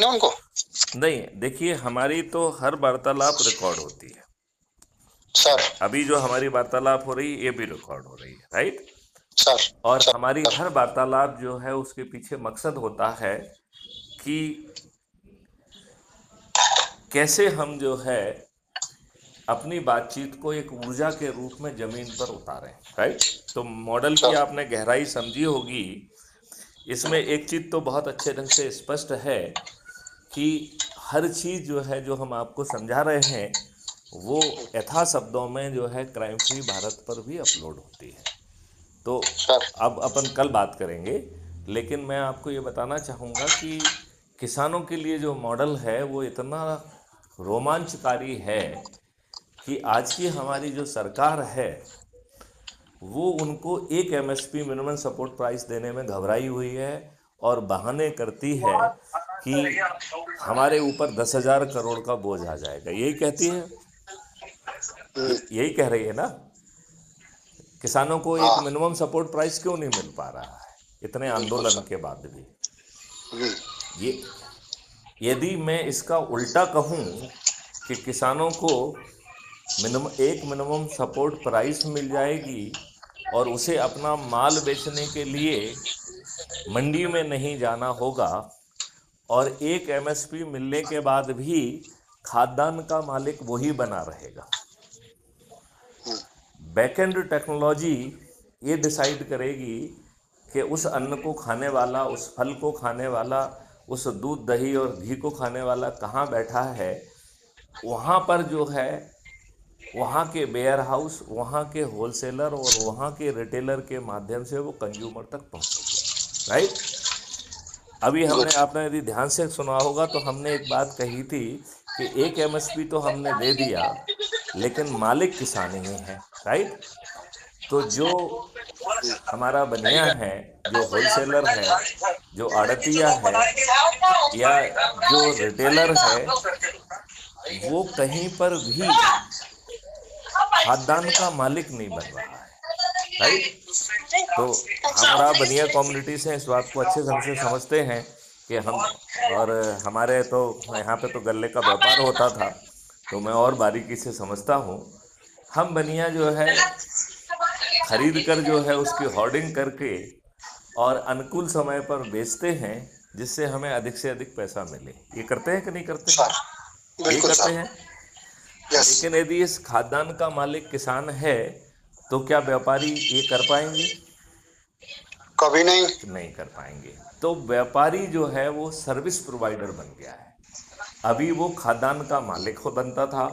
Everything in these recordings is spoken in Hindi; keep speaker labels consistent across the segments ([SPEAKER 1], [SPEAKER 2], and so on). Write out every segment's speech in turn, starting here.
[SPEAKER 1] ना उनको।
[SPEAKER 2] नहीं, देखिए, हमारी तो हर वार्तालाप रिकॉर्ड होती है।
[SPEAKER 1] सर।
[SPEAKER 2] अभी जो हमारी वार्तालाप हो रही है ये भी रिकॉर्ड हो रही है, राइट।
[SPEAKER 1] सर।
[SPEAKER 2] और
[SPEAKER 1] सर।
[SPEAKER 2] हमारी हर वार्तालाप जो है उसके पीछे मकसद होता है कि कैसे हम जो है अपनी बातचीत को एक ऊर्जा के रूप में जमीन पर उतारें, राइट। तो मॉडल की
[SPEAKER 1] सर।
[SPEAKER 2] आपने गहराई समझी होगी। इसमें एक चीज तो बहुत अच्छे ढंग से स्पष्ट है कि हर चीज जो है जो हम आपको समझा रहे हैं वो यथा शब्दों में जो है क्राइम फ्री भारत पर भी अपलोड होती है। तो
[SPEAKER 1] सर।
[SPEAKER 2] अब अपन कल बात करेंगे, लेकिन मैं आपको ये बताना चाहूँगा कि किसानों के लिए जो मॉडल है वो इतना रोमांचकारी है कि आज की हमारी जो सरकार है वो उनको एक एमएसपी मिनिमम सपोर्ट प्राइस देने में घबराई हुई है और बहाने करती है कि हमारे ऊपर 10,000 करोड़ का बोझ आ जाएगा, यही कहती है। यही कह रही है ना। किसानों को एक
[SPEAKER 1] हाँ।
[SPEAKER 2] मिनिमम सपोर्ट प्राइस क्यों नहीं मिल पा रहा है इतने
[SPEAKER 1] बिल्कुल
[SPEAKER 2] आंदोलन
[SPEAKER 1] सर।
[SPEAKER 2] के बाद भी।
[SPEAKER 1] हम्म।
[SPEAKER 2] ये यदि मैं इसका उल्टा कहूं कि किसानों को मिनिमम सपोर्ट प्राइस मिल जाएगी और उसे अपना माल बेचने के लिए मंडी में नहीं जाना होगा, और एक एमएसपी मिलने के बाद भी खाद्यान्न का मालिक वही बना रहेगा। बैकएंड टेक्नोलॉजी ये डिसाइड करेगी कि उस अन्न को खाने वाला, उस फल को खाने वाला, उस दूध दही और घी को खाने वाला कहाँ बैठा है। वहाँ पर जो है वहाँ के वेयर हाउस, वहाँ के होलसेलर और वहाँ के रिटेलर के माध्यम से वो कंज्यूमर तक पहुँचेगी, राइट। अभी हमने,
[SPEAKER 1] गुड।
[SPEAKER 2] आपने यदि ध्यान से सुना होगा तो हमने एक बात कही थी कि एक एमएसपी तो हमने दे दिया लेकिन मालिक किसान ही है, राइट। तो जो हमारा बनिया है, जो होलसेलर है, जो आड़तिया है या जो रिटेलर है, वो कहीं पर भी खाद्यान्न का मालिक नहीं बन रहा है, राइट। तो हम और आप बनिया कम्युनिटी से इस बात को अच्छे ढंग से समझते हैं कि हम, और हमारे तो यहाँ पे तो गल्ले का व्यापार होता था तो मैं और बारीकी से समझता हूँ। हम बनिया जो है खरीद कर जो है उसकी होर्डिंग करके और अनुकूल समय पर बेचते हैं जिससे हमें अधिक से अधिक पैसा मिले। ये करते हैं कि नहीं करते हैं?
[SPEAKER 1] सर।
[SPEAKER 2] यही
[SPEAKER 1] बिल्कुल
[SPEAKER 2] करते
[SPEAKER 1] सर।
[SPEAKER 2] हैं।
[SPEAKER 1] यस।
[SPEAKER 2] लेकिन यदि इस खाद्यान्न का मालिक किसान है तो क्या व्यापारी ये कर पाएंगे?
[SPEAKER 1] कभी नहीं।
[SPEAKER 2] नहीं कर पाएंगे। तो व्यापारी जो है वो सर्विस प्रोवाइडर बन गया है। अभी वो खाद्यान्न का मालिक हो बनता था,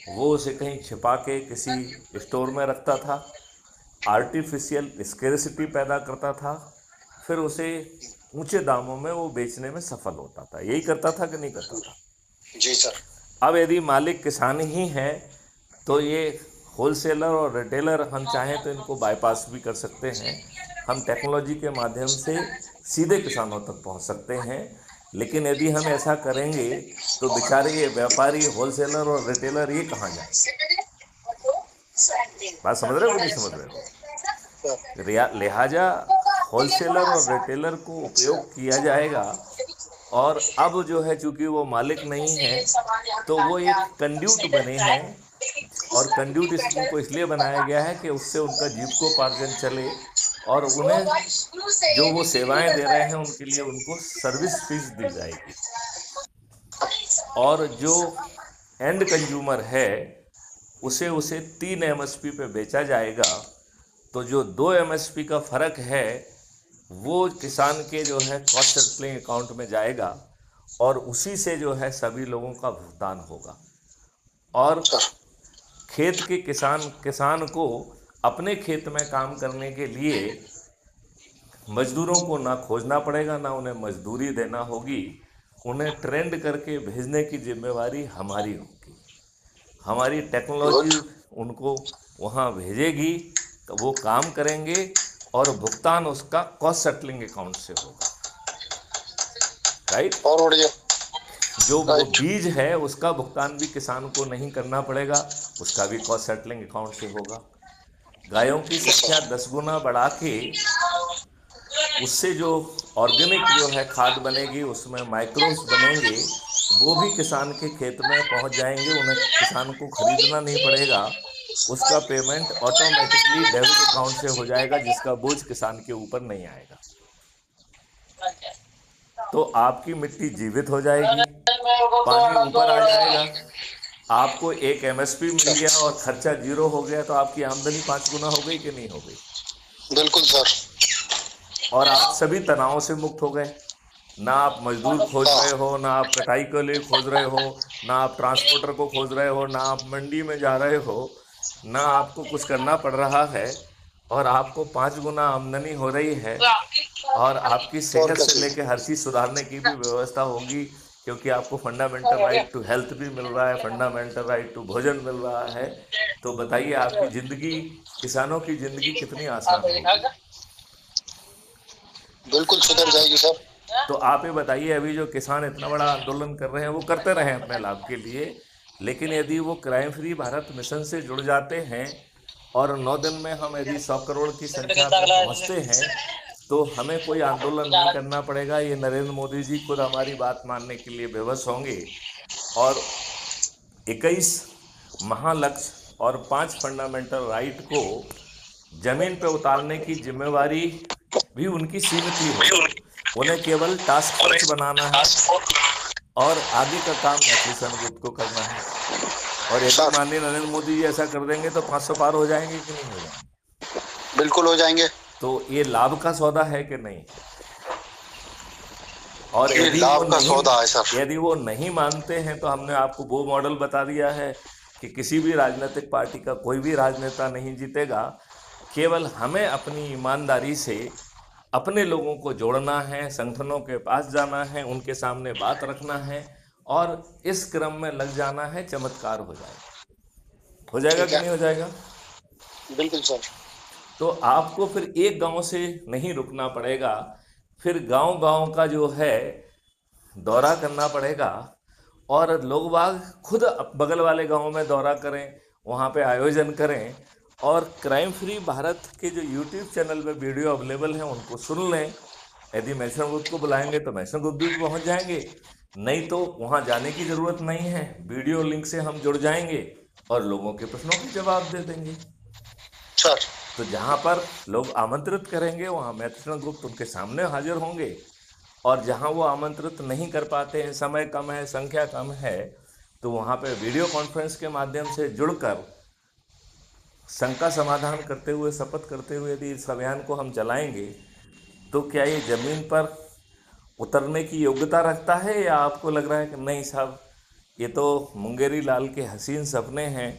[SPEAKER 2] वो उसे कहीं छिपा के किसी स्टोर में रखता था, आर्टिफिशियल स्केर्सिटी पैदा करता था, फिर उसे ऊंचे दामों में वो बेचने में सफल होता था। यही करता था कि नहीं करता था?
[SPEAKER 1] जी सर।
[SPEAKER 2] अब यदि मालिक किसान ही है तो ये होलसेलर और रिटेलर हम चाहें तो इनको बाईपास भी कर सकते हैं। हम टेक्नोलॉजी के माध्यम से सीधे किसानों तक पहुंच सकते हैं। लेकिन यदि हम ऐसा करेंगे तो बेचारे ये व्यापारी, होलसेलर और रिटेलर ये कहाँ जाएंगे? बात समझ रहे हो कि नहीं समझ रहे हो? लिहाजा होलसेलर और रिटेलर को उपयोग किया जाएगा। और अब जो है चूंकि वो मालिक नहीं है तो वो एक कंड्यूट बने हैं। और कंड्यूट इनको इसलिए बनाया गया है कि उससे उनका जीविकोपार्जन चले और उन्हें जो वो सेवाएं दे रहे हैं उनके लिए उनको सर्विस फीस दी जाएगी। और जो एंड कंज्यूमर है उसे उसे 3 एमएसपी पे बेचा जाएगा। तो जो 2 एमएसपी का फर्क है वो किसान के जो है कॉस्ट सेटलिंग अकाउंट में जाएगा और उसी से जो है सभी लोगों का भुगतान होगा। और
[SPEAKER 1] सर।
[SPEAKER 2] खेत के किसान को अपने खेत में काम करने के लिए मजदूरों को ना खोजना पड़ेगा, ना उन्हें मजदूरी देना होगी। उन्हें ट्रेंड करके भेजने की जिम्मेवारी हमारी होगी। हमारी टेक्नोलॉजी
[SPEAKER 1] गुड।
[SPEAKER 2] उनको वहाँ भेजेगी, तो वो काम करेंगे और भुगतान उसका कॉस्ट सेटलिंग अकाउंट से होगा, राइट।
[SPEAKER 1] और बढ़िया।
[SPEAKER 2] जो वो
[SPEAKER 1] राइट।
[SPEAKER 2] बीज है उसका भुगतान भी किसान को नहीं करना पड़ेगा, उसका भी कॉस्ट सेटलिंग अकाउंट से होगा। गायों की
[SPEAKER 1] यस
[SPEAKER 2] संख्या
[SPEAKER 1] सर।
[SPEAKER 2] 10 गुना बढ़ा के उससे जो ऑर्गेनिक जो है खाद बनेगी, उसमें माइक्रोब्स बनेंगे, वो भी किसान के खेत में पहुंच जाएंगे, उन्हें किसान को खरीदना नहीं पड़ेगा, उसका पेमेंट ऑटोमेटिकली डेबिट अकाउंट से हो जाएगा, जिसका बोझ किसान के ऊपर नहीं आएगा। तो आपकी मिट्टी जीवित हो जाएगी, पानी ऊपर आ जाएगा, आपको एक एमएसपी मिल गया और खर्चा जीरो हो गया, तो आपकी आमदनी 5 गुना हो गई कि नहीं हो गई?
[SPEAKER 1] बिल्कुल सर।
[SPEAKER 2] और आप सभी तनावों से मुक्त हो गए। ना आप मजदूर खोज
[SPEAKER 1] हाँ।
[SPEAKER 2] रहे हो, ना आप कटाई के लिए खोज रहे हो, ना आप ट्रांसपोर्टर को खोज रहे हो, ना आप मंडी में जा रहे हो, ना आपको कुछ करना पड़ रहा है, और आपको 5 गुना आमदनी हो रही है, और आपकी
[SPEAKER 1] और
[SPEAKER 2] सेहत
[SPEAKER 1] क्या
[SPEAKER 2] से
[SPEAKER 1] चाहिए?
[SPEAKER 2] लेके हर चीज सुधारने की भी व्यवस्था होगी, क्योंकि आपको फंडामेंटल राइट टू हेल्थ भी मिल रहा है, फंडामेंटल राइट टू भोजन मिल रहा है। तो बताइए, आपकी जिंदगी, किसानों की जिंदगी कितनी आसान होगी।
[SPEAKER 1] बिल्कुल सुधर जाएगी सर।
[SPEAKER 2] तो आप ये बताइए, अभी जो किसान इतना बड़ा आंदोलन कर रहे हैं, वो करते रहे अपने लाभ के लिए, लेकिन यदि वो क्राइम फ्री भारत मिशन से जुड़ जाते हैं, और 9 दिन में हम यदि 100 करोड़ की संख्या पे पहुंचते हैं, तो हमें कोई आंदोलन नहीं करना पड़ेगा। ये नरेंद्र मोदी जी खुद हमारी बात मानने के लिए विवश होंगे, और 21 महालक्ष्य और 5 फंडामेंटल राइट को जमीन पे उतारने की जिम्मेवारी भी उनकी सीमित ही होगी। उन्हें केवल टास्क फोर्स बनाना है, और आगे का काम मैथिली गुप्त को करना है। और यदि
[SPEAKER 1] सर
[SPEAKER 2] माननीय नरेंद्र मोदी जी ऐसा कर देंगे, तो 500 पार हो जाएंगे कि नहीं हो जाएंगे?
[SPEAKER 1] बिल्कुल हो जाएंगे।
[SPEAKER 2] तो ये लाभ का सौदा है कि नहीं? और
[SPEAKER 1] ये लाभ का सौदा है सर।
[SPEAKER 2] यदि वो नहीं मानते हैं, तो हमने आपको वो मॉडल बता दिया है कि किसी भी राजनीतिक पार्टी का कोई भी राजनेता नहीं जीतेगा। केवल हमें अपनी ईमानदारी से अपने लोगों को जोड़ना है, संगठनों के पास जाना है, उनके सामने बात रखना है, और इस क्रम में लग जाना है, चमत्कार हो जाएगा। हो जाएगा
[SPEAKER 1] ठीक
[SPEAKER 2] कि
[SPEAKER 1] है।
[SPEAKER 2] नहीं हो जाएगा?
[SPEAKER 1] बिल्कुल सर।
[SPEAKER 2] तो आपको फिर एक गांव से नहीं रुकना पड़ेगा, फिर गांव गांव का जो है दौरा करना पड़ेगा, और लोग बाग खुद बगल वाले गांव में दौरा करें, वहाँ पे आयोजन करें, और क्राइम फ्री भारत के जो यूट्यूब चैनल में वीडियो अवेलेबल हैं उनको सुन लें। यदि मैक्सिमम गुप्त को बुलाएंगे तो मैक्सिमम गुप्त भी पहुँच जाएंगे, नहीं तो वहाँ जाने की ज़रूरत नहीं है, वीडियो लिंक से हम जुड़ जाएंगे और लोगों के प्रश्नों के जवाब दे देंगे।
[SPEAKER 1] सर
[SPEAKER 2] तो जहाँ पर लोग आमंत्रित करेंगे, वहाँ मैथिली गुप्त उनके सामने हाजिर होंगे, और जहाँ वो आमंत्रित नहीं कर पाते हैं, समय कम है, संख्या कम है, तो वहाँ पे वीडियो कॉन्फ्रेंस के माध्यम से जुड़कर शंका समाधान करते हुए, शपथ करते हुए यदि इस अभियान को हम चलाएंगे, तो क्या ये ज़मीन पर उतरने की योग्यता रखता है, या आपको लग रहा है कि नहीं साहब, ये तो मुंगेरी लाल के हसीन सपने हैं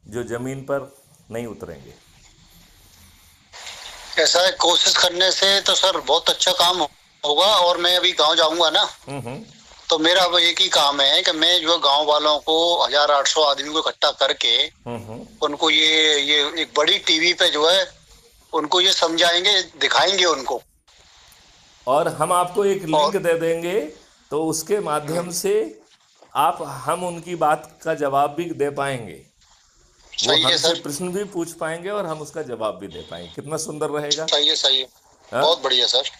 [SPEAKER 2] जो ज़मीन पर नहीं उतरेंगे?
[SPEAKER 1] ऐसा है, कोशिश करने से तो सर बहुत अच्छा काम होगा। और मैं अभी गांव जाऊंगा ना, तो मेरा अब एक ही काम है कि मैं जो गांव वालों को 1800 आदमी को इकट्ठा करके उनको ये एक बड़ी टीवी पे जो है उनको ये समझाएंगे, दिखाएंगे उनको।
[SPEAKER 2] और हम आपको एक लिंक दे देंगे, तो उसके माध्यम से हम उनकी बात का जवाब भी दे पाएंगे, वो
[SPEAKER 1] सही है
[SPEAKER 2] हमसे
[SPEAKER 1] सर।
[SPEAKER 2] प्रश्न भी पूछ पाएंगे और हम उसका जवाब भी दे पाएंगे। कितना सुंदर रहेगा?
[SPEAKER 1] सही है, सही है।
[SPEAKER 2] हाँ?
[SPEAKER 1] बहुत बढ़िया सर,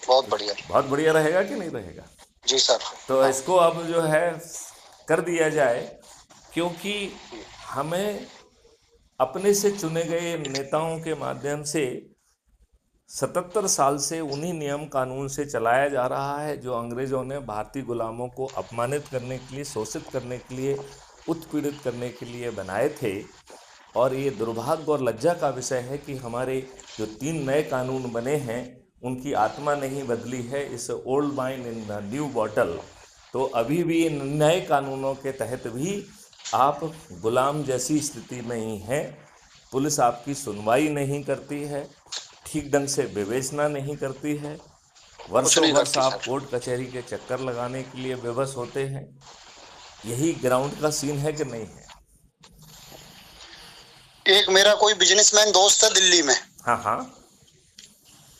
[SPEAKER 1] बहुत बढ़िया।
[SPEAKER 2] बहुत बढ़िया रहेगा कि नहीं रहेगा?
[SPEAKER 1] जी सर।
[SPEAKER 2] तो इसको अब जो है कर दिया जाए, क्योंकि हमें अपने से चुने गए नेताओं के माध्यम से 77 साल से उन्हीं नियम कानून से चलाया जा रहा है जो अंग्रेजों ने भारतीय गुलामों को अपमानित करने के लिए, शोषित करने के लिए, उत्पीड़ित करने के लिए बनाए थे। और ये दुर्भाग्य और लज्जा का विषय है कि हमारे जो 3 नए कानून बने हैं, उनकी आत्मा नहीं बदली है, इस old wine in the new bottle. तो अभी भी इन नए कानूनों के तहत भी आप गुलाम जैसी स्थिति में ही हैं। पुलिस आपकी सुनवाई नहीं करती है, ठीक ढंग से विवेचना नहीं करती है, वर्षों वर्ष आप कोर्ट कचहरी के चक्कर लगाने के लिए विवश होते हैं। यही ग्राउंड का सीन है कि नहीं है?
[SPEAKER 1] एक मेरा कोई बिजनेसमैन दोस्त है दिल्ली में।
[SPEAKER 2] हाँ हाँ।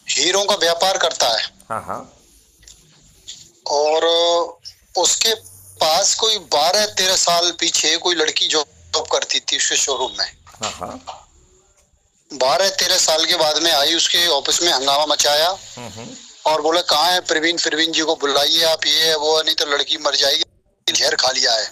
[SPEAKER 1] हीरों का व्यापार करता है।
[SPEAKER 2] हाँ हाँ।
[SPEAKER 1] और उसके पास कोई 12-13 साल पीछे कोई लड़की जॉब करती थी उसके शोरूम में।
[SPEAKER 2] हाँ हाँ।
[SPEAKER 1] 12-13 साल के बाद में आई, उसके ऑफिस में हंगामा मचाया और बोले कहाँ है प्रवीण जी को बुलाइए आप, ये है वो है, नहीं तो लड़की मर जाएगी, जहर खा लिया है।